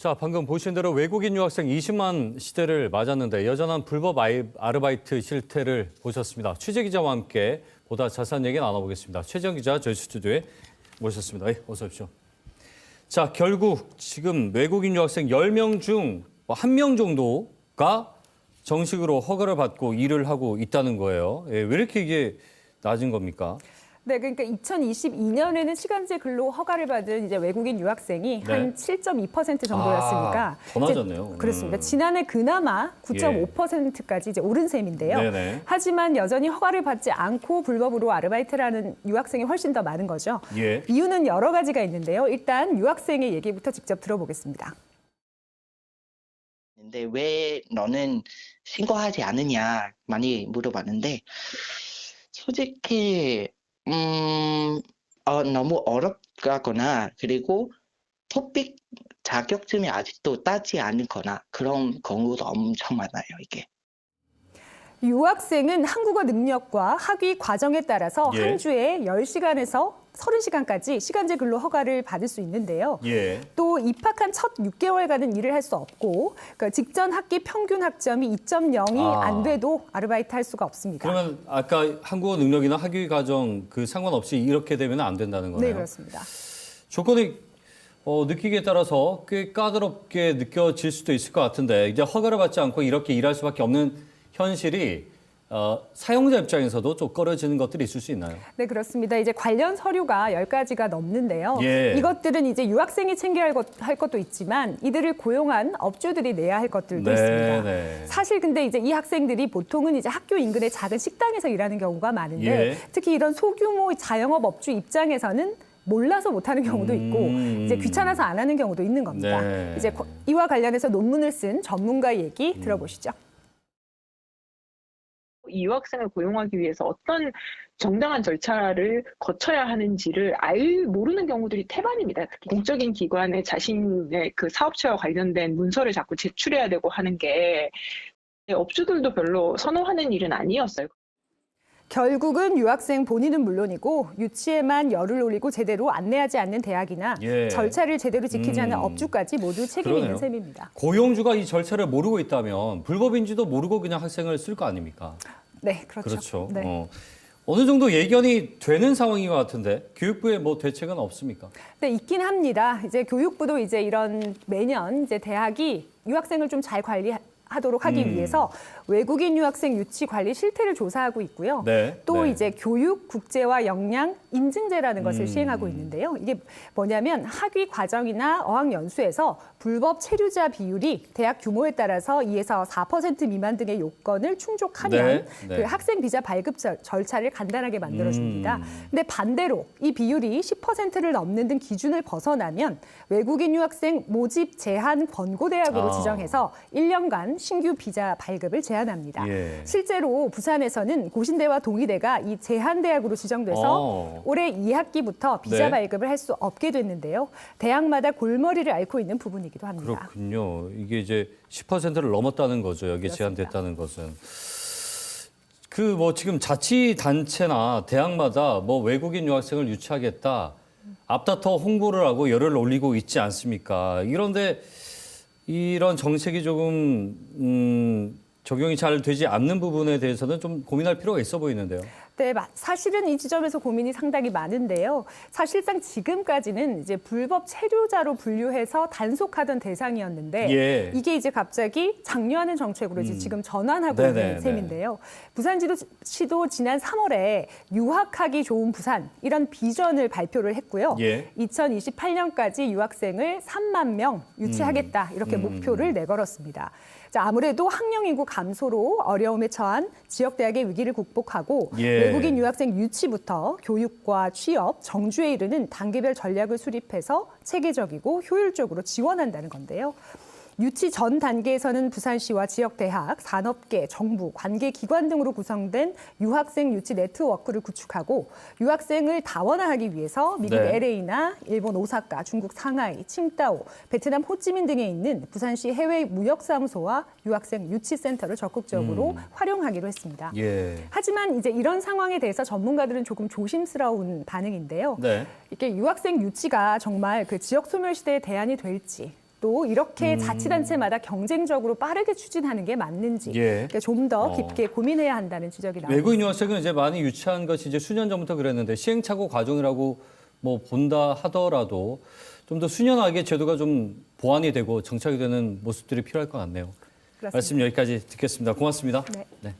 자, 방금 보신 대로 외국인 유학생 20만 시대를 맞았는데 여전한 불법 아르바이트 실태를 보셨습니다. 취재 기자와 함께 보다 자세한 얘기 나눠보겠습니다. 최정 기자 저희 스튜디오에 모셨습니다. 어서 오십시오. 자, 결국 지금 외국인 유학생 10명 중 1명 정도가 정식으로 허가를 받고 일을 하고 있다는 거예요. 왜 이렇게 이게 낮은 겁니까? 네, 그러니까 2022년에는 시간제 근로 허가를 받은 이제 외국인 유학생이 한 7.2% 정도였으니까 더 낮았네요. 그렇습니다. 지난해 그나마 9.5%까지 이제 오른 셈인데요. 네네. 하지만 여전히 허가를 받지 않고 불법으로 아르바이트를 하는 유학생이 훨씬 더 많은 거죠. 예. 이유는 여러 가지가 있는데요. 일단 유학생의 얘기부터 직접 들어보겠습니다. 근데 왜 너는 신고하지 않느냐 많이 물어봤는데 솔직히 너무 어렵거나 그리고 토픽 자격증이 아직도 따지 않거나 그런 경우도 엄청 많아요, 이게. 유학생은 한국어 능력과 학위 과정에 따라서 한 주에 10시간에서 30시간까지 시간제 근로 허가를 받을 수 있는데요. 또 입학한 첫 6개월간은 일을 할 수 없고 그러니까 직전 학기 평균 학점이 2.0이 안 돼도 아르바이트 할 수가 없습니다. 그러면 아까 한국어 능력이나 학위 과정 그 상관없이 이렇게 되면 안 된다는 거네요. 네, 그렇습니다. 조건이 느끼기에 따라서 꽤 까다롭게 느껴질 수도 있을 것 같은데 이제 허가를 받지 않고 이렇게 일할 수밖에 없는 현실이 사용자 입장에서도 좀 꺼려지는 것들이 있을 수 있나요? 네, 그렇습니다. 이제 관련 서류가 10가지가 넘는데요. 예. 이것들은 이제 유학생이 챙겨야 할 것도 있지만 이들을 고용한 업주들이 내야 할 것들도 네, 있습니다. 네. 사실 근데 이제 이 학생들이 보통은 이제 학교 인근의 작은 식당에서 일하는 경우가 많은데 특히 이런 소규모 자영업 업주 입장에서는 몰라서 못하는 경우도 있고 이제 귀찮아서 안 하는 경우도 있는 겁니다. 네. 이제 이와 관련해서 논문을 쓴 전문가 얘기 들어보시죠. 이 유학생을 고용하기 위해서 어떤 정당한 절차를 거쳐야 하는지를 모르는 경우들이 태반입니다. 특히 공적인 기관에 자신의 그 사업체와 관련된 문서를 자꾸 제출해야 되고 하는 게 업주들도 별로 선호하는 일은 아니었어요. 결국은 유학생 본인은 물론이고 유치에만 열을 올리고 제대로 안내하지 않는 대학이나 절차를 제대로 지키지 않는 업주까지 모두 책임이 있는 셈입니다. 고용주가 이 절차를 모르고 있다면 불법인지도 모르고 그냥 학생을 쓸 거 아닙니까? 네, 그렇죠. 그렇죠. 네. 어느 정도 예견이 되는 상황인 것 같은데 교육부에 뭐 대책은 없습니까? 네, 있긴 합니다. 이제 교육부도 이제 이런 매년 이제 대학이 유학생을 좀 잘 관리하도록 하기 위해서 외국인 유학생 유치 관리 실태를 조사하고 있고요. 또 이제 교육, 국제화 역량 인증제라는 것을 시행하고 있는데요. 이게 뭐냐면 학위 과정이나 어학 연수에서 불법 체류자 비율이 대학 규모에 따라서 2에서 4% 미만 등의 요건을 충족하면 그 학생 비자 발급 절차를 간단하게 만들어줍니다. 근데 반대로 이 비율이 10%를 넘는 등 기준을 벗어나면 외국인 유학생 모집 제한 권고대학으로 지정해서 1년간 신규 비자 발급을 제한합니다. 실제로 부산에서는 고신대와 동의대가 이 제한대학으로 지정돼서 올해 2학기부터 비자 발급을 할 수 없게 됐는데요. 대학마다 골머리를 앓고 있는 부분이기도 합니다. 그렇군요. 이게 이제 10%를 넘었다는 거죠. 여기에 제한됐다는 것은. 그 뭐 지금 자치단체나 대학마다 뭐 외국인 유학생을 유치하겠다. 앞다퉈 홍보를 하고 열을 올리고 있지 않습니까? 이런데 이런 정책이 조금 적용이 잘 되지 않는 부분에 대해서는 좀 고민할 필요가 있어 보이는데요. 네, 사실은 이 지점에서 고민이 상당히 많은데요. 사실상 지금까지는 이제 불법 체류자로 분류해서 단속하던 대상이었는데 이게 이제 갑자기 장려하는 정책으로 이제 지금 전환하고 있는 셈인데요. 부산시도 지난 3월에 유학하기 좋은 부산 이런 비전을 발표를 했고요. 2028년까지 유학생을 3만 명 유치하겠다 이렇게 목표를 내걸었습니다. 자, 아무래도 학령 인구 감소로 어려움에 처한 지역 대학의 위기를 극복하고 외국인 유학생 유치부터 교육과 취업, 정주에 이르는 단계별 전략을 수립해서 체계적이고 효율적으로 지원한다는 건데요. 유치 전 단계에서는 부산시와 지역대학, 산업계, 정부, 관계기관 등으로 구성된 유학생 유치 네트워크를 구축하고 유학생을 다원화하기 위해서 미국 LA나 일본 오사카, 중국 상하이, 칭다오, 베트남 호찌민 등에 있는 부산시 해외 무역사무소와 유학생 유치센터를 적극적으로 활용하기로 했습니다. 하지만 이제 이런 상황에 대해서 전문가들은 조금 조심스러운 반응인데요. 이렇게 유학생 유치가 정말 그 지역 소멸 시대의 대안이 될지 또 이렇게 자치단체마다 경쟁적으로 빠르게 추진하는 게 맞는지 그러니까 좀 더 깊게 고민해야 한다는 지적이 나옵니다. 외국인 유학생은 이제 많이 유치한 것이 이제 수년 전부터 그랬는데 시행착오 과정이라고 뭐 본다 하더라도 좀 더 수년하게 제도가 좀 보완이 되고 정착이 되는 모습들이 필요할 것 같네요. 그렇습니다. 말씀 여기까지 듣겠습니다. 고맙습니다. 네. 네.